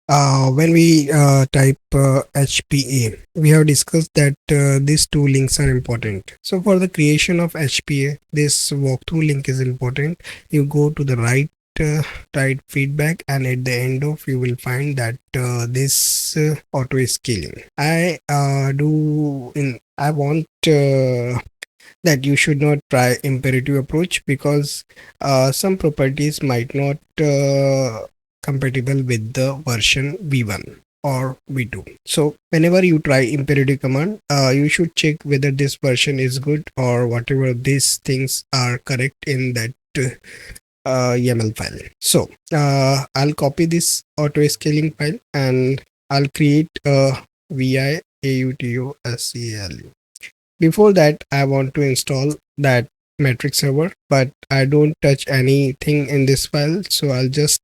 When we type HPA, we have discussed that these two links are important. So for the creation of HPA, this walkthrough link is important. You go to the right feedback, and at the end of you will find that this auto scaling. I want that you should not try imperative approach, because some properties might not compatible with the version v1 or v2. So whenever you try imperative command, you should check whether this version is good, or whatever these things are correct in that YAML file. So I'll copy this auto scaling file, and I'll create a vi autoscal. Before that, I want to install that metric server, but I don't touch anything in this file. So I'll just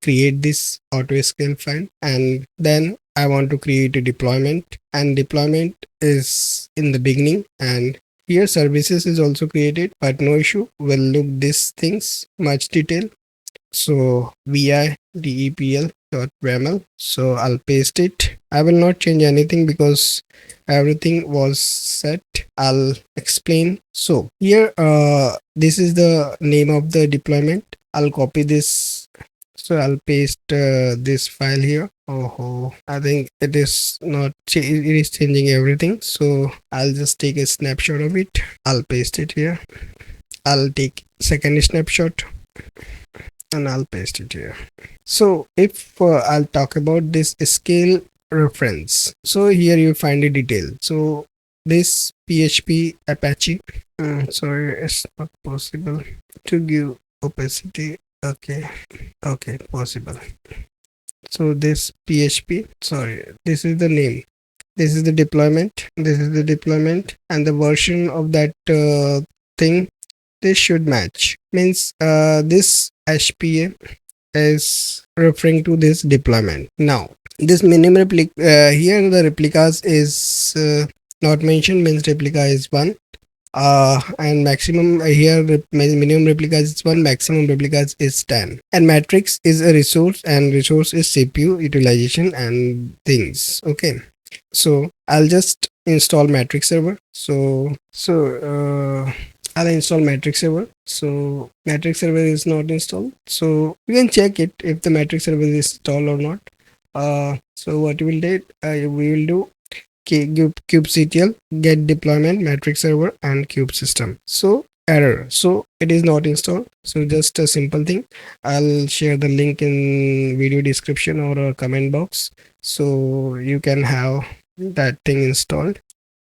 create this autoscale file, and then I want to create a deployment, and deployment is in the beginning, and here services is also created, but no issue. We'll look these things much detail. So vi depl.yaml. So I'll paste it. I will not change anything because everything was set. I'll explain. So here this is the name of the deployment. I'll copy this. So I'll paste this file here. Oh, I think it is not it is changing everything. So I'll just take a snapshot of it. I'll paste it here. I'll take second snapshot, and I'll paste it here. So if I'll talk about this scale reference, so here you find a detail. So this PHP Apache, sorry, it's not possible to give opacity. Okay, possible. So this PHP, sorry, this is the name, this is the deployment, and the version of that thing, this should match. Means this HPA is referring to this deployment. Now this minimum here the replicas is not mentioned, means replica is 1, and maximum here minimum replicas is 1, maximum replicas is 10, and matrix is a resource, and resource is CPU utilization and things. Okay, so I'll just install matrix server. I'll install matrix server. So matrix server is not installed, so you can check it if the matrix server is installed or not. So what we will do kubectl get deployment matrix server and kube system. So error, so it is not installed. So just a simple thing, I'll share the link in video description or a comment box, so you can have that thing installed.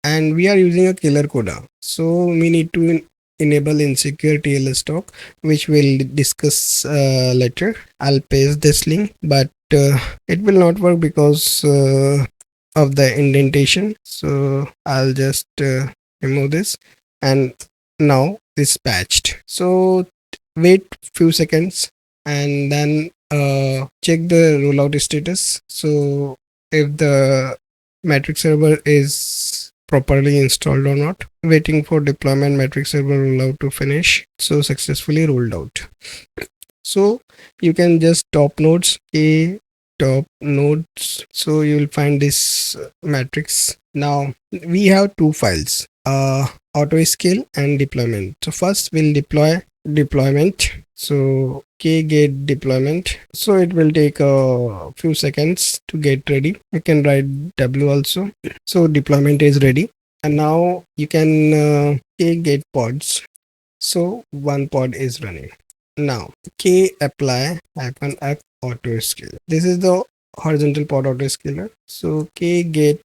And we are using a killer coda, so we need to enable insecure TLS stock, which we'll discuss later. I'll paste this link, but it will not work because of the indentation. So I'll just remove this, and now this patched. So wait few seconds, and then check the rollout status. So if the matrix server is properly installed or not. Waiting for deployment matrix server rollout to finish. So successfully rolled out. So you can just top nodes, top nodes. So you will find this matrix. Now we have two files, auto scale and deployment. So first we'll deploy deployment. So get deployment. So it will take a few seconds to get ready. You can write W also. So deployment is ready, and now you can get pods. So one pod is running. Now k apply -f auto scale. This is the horizontal pod auto scaler. So k get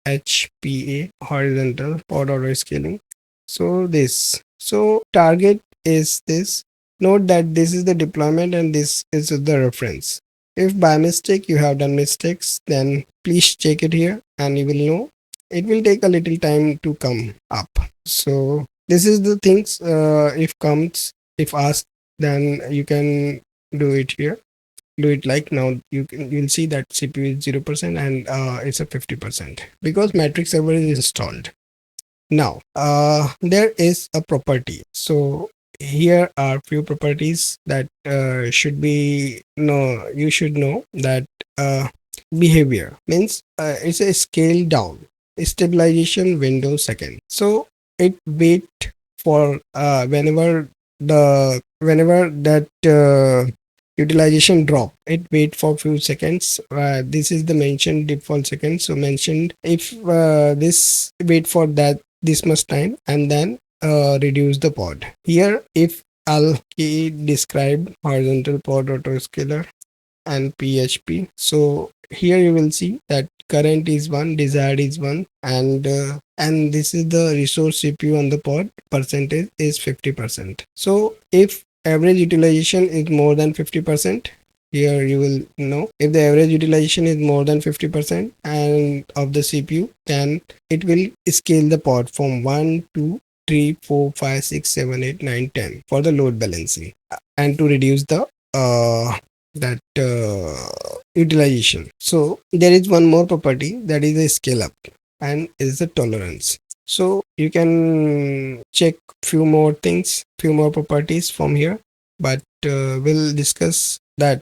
HPA horizontal pod auto scaling. So this, so target is this. Note that this is the deployment and this is the reference. If by mistake you have done mistakes, then please check it here and you will know. It will take a little time to come up. So this is the things, if asked, then you can do it here. Do it like now. You'll see that CPU is 0% and it's a 50% because matrix server is installed. Now there is a property. So here are few properties that should be, no, you should know that behavior means it's a scale down stabilization window second. So it wait for whenever that utilization drop, it wait for few seconds. This is the mentioned default seconds, so mentioned if this wait for that this much time and then reduce the pod. Here if I'll key describe horizontal pod autoscaler and PHP. So here you will see that current is 1, desired is 1, and this is the resource CPU on the pod percentage is 50%. So if average utilization is more than 50%, here you will know if the average utilization is more than 50% and of the CPU, then it will scale the pod from 1 to 3, 4, 5, 6, 7, 8, 9, 10 for the load balancing and to reduce the that utilization. So there is one more property that is a scale up and is the tolerance. So you can check few more things, few more properties from here, but we'll discuss that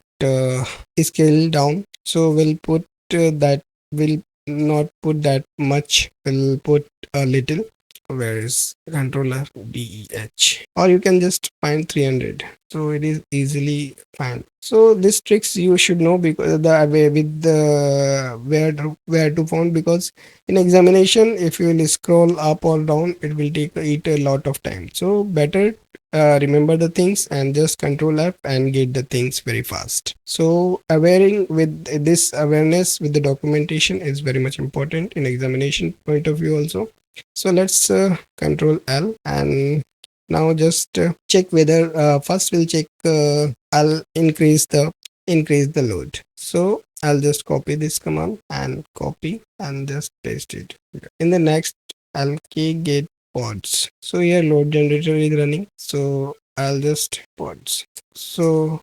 scale down. So we'll put that will not put that much, we'll put a little. Where is controller DEH, or you can just find 300, so it is easily found. So this tricks you should know because the way with the where to find, because in examination if you will scroll up or down it will take it a lot of time. So better remember the things and just control F and get the things very fast. So awareing with this awareness with the documentation is very much important in examination point of view also. So let's control L and now just check whether first we'll check I'll increase the load. So I'll just copy this command and copy and just paste it. In the next I'll key get pods. So here load generator is running, so I'll just pods. So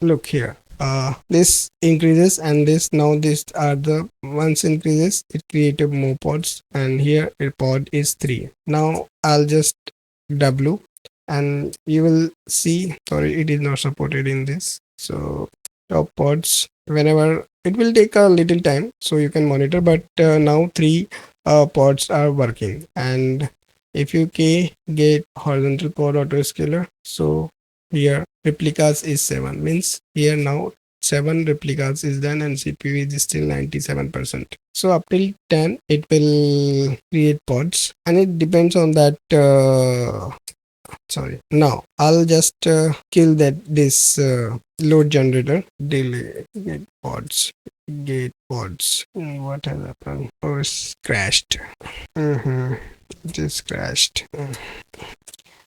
look here, this increases and this, now this are the once increases it created more pods and here a pod is 3. Now I'll just W and you will see, sorry it is not supported in this. So top pods, whenever it will take a little time so you can monitor, but now 3 pods are working. And if you get horizontal pod autoscaler, so here replicas is 7, means here now 7 replicas is done and CPU is still 97%. So up till 10 it will create pods and it depends on that sorry. Now I'll just kill that this load generator, delete get pods. What has happened? Oh, it's crashed. It is crashed.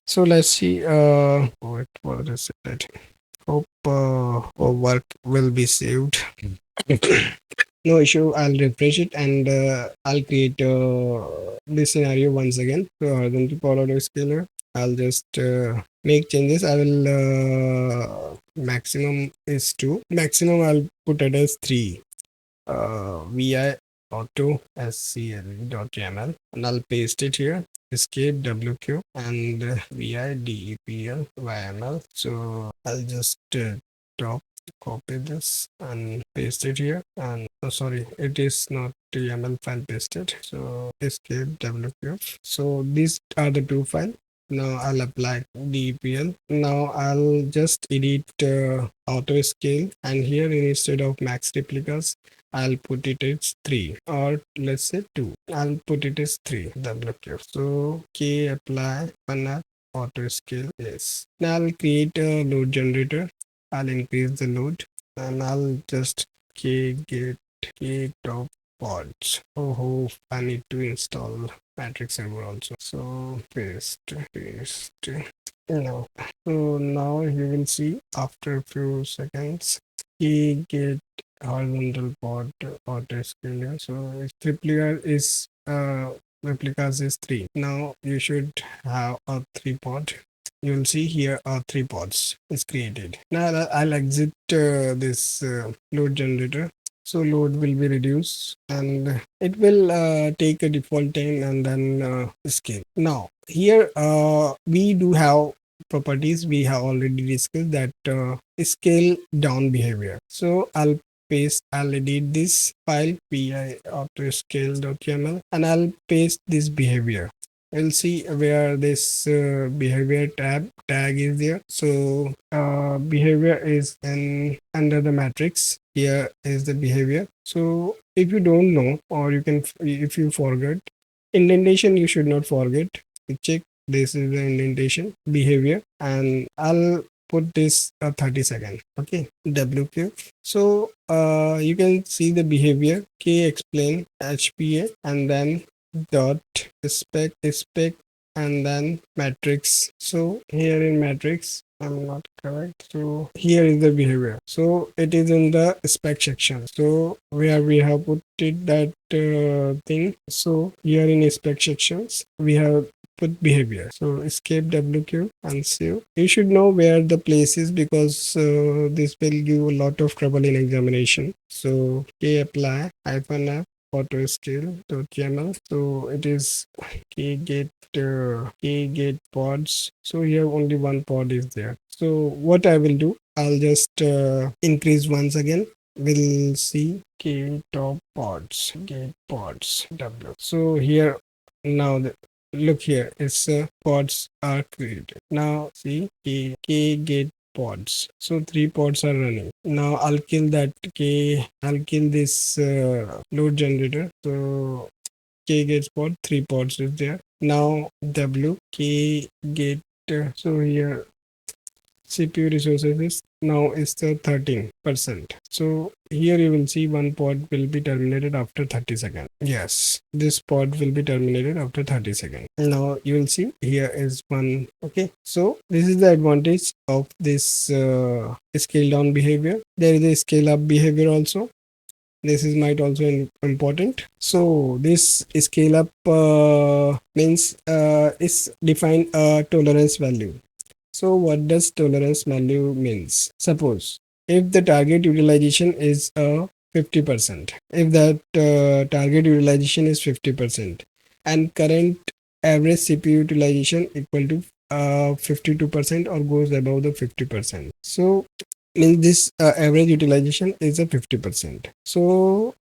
So let's see what was it. Hope our work will be saved. No issue, I'll refresh it and I'll create this scenario once again. So horizontal pod autoscaler, I'll just make changes. I will maximum is 2, maximum I'll put it as 3, vi auto scl.yml and I'll paste it here, escape wq and vi depl yml. So I'll just copy this and paste it here, and sorry it is not YAML file pasted, so escape wq. So these are the two files. Now I'll apply DEPL. Now I'll just edit auto scale and here instead of max replicas I'll put it as 3 or let's say 2. I'll put it as 3 WQ. So K apply one auto scale. Yes. Now I'll create a load generator. I'll increase the load and I'll just get top pods. Oh, I need to install matrix server also. So paste. No. So now you will see after a few seconds get horizontal pod auto scale. So its replicas is 3. Now you should have a 3 pod. You will see here are 3 pods is created. Now I'll exit this load generator. So load will be reduced and it will take a default time and then scale. Now here we do have properties we have already discussed, that scale down behavior. So I'll paste, I'll edit this file pi autoscale.yml, and I'll paste this behavior. We'll see where this behavior tag is there. So behavior is in under the matrix. Here is the behavior. So if you don't know, or you can, if you forget indentation, you should not forget. You check this is the indentation behavior, and I'll put this 30 seconds. Okay, wq. So you can see the behavior k explain HPA, and then dot spec and then matrix. So here in matrix, I'm not correct. So here is the behavior. So it is in the spec section. So where we have put it that thing. So here in spec sections we have put behavior. So escape wq and save. You should know where the place is, because this will give a lot of trouble in examination. So k apply -f autoscale.yml. So it is kget pods. So here only one pod is there. So what I will do, I'll just increase once again. We'll see k top pods, get pods w. So here now look here, it's pods are created. Now see k get pods. So 3 pods are running. Now I'll kill that I'll kill this load generator. So k gets pod, 3 pods is there. Now w k get so here CPU resources is now is the 13%. So here you will see one pod will be terminated after 30 seconds. Yes, this pod will be terminated after 30 seconds. Now you will see here is one. Okay, so this is the advantage of this scale down behavior. There is a scale up behavior also. This is might also important. So this scale up means is define a tolerance value. So what does tolerance value means? Suppose if the target utilization is 50%, if that target utilization is 50% and current average CPU utilization equal to 52% or goes above the 50%. So in this average utilization is a 50%. So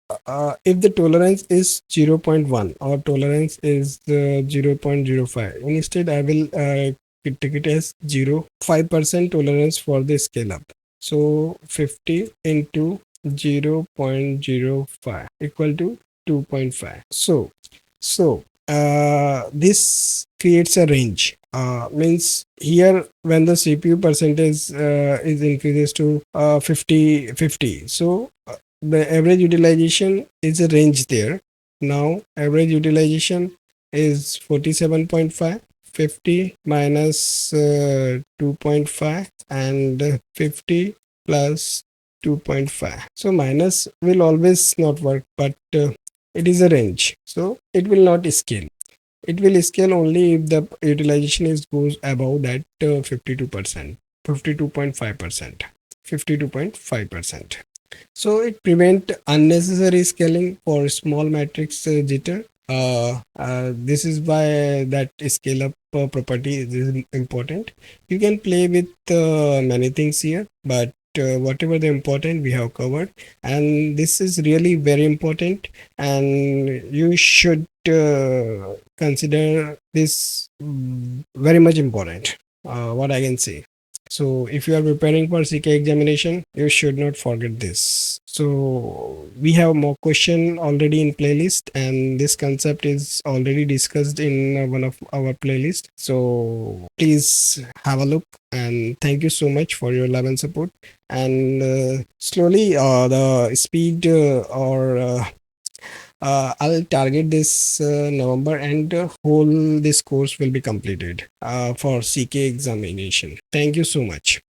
if the tolerance is 0.1 or tolerance is 0.05, instead I will take it as 0.5% tolerance for the scale up. So 50 into 0.05 equal to 2.5. So this creates a range. Means here when the CPU percentage is increases to 50, so the average utilization is a range there. Now average utilization is 47.5. 50 minus 2.5 and 50 plus 2.5. So minus will always not work, but it is a range, so it will not scale. It will scale only if the utilization is goes above that 52%, 52.5%, 52.5%. So it prevent unnecessary scaling for small matrix jitter. This is why that scale up property is important. You can play with many things here, but whatever the important we have covered, and this is really very important, and you should consider this very much important. What I can say. So if you are preparing for CKA examination, you should not forget this. So we have more question already in playlist, and this concept is already discussed in one of our playlist. So please have a look, and thank you so much for your love and support. And slowly the speed I'll target this November, and whole this course will be completed for CKA examination. Thank you so much.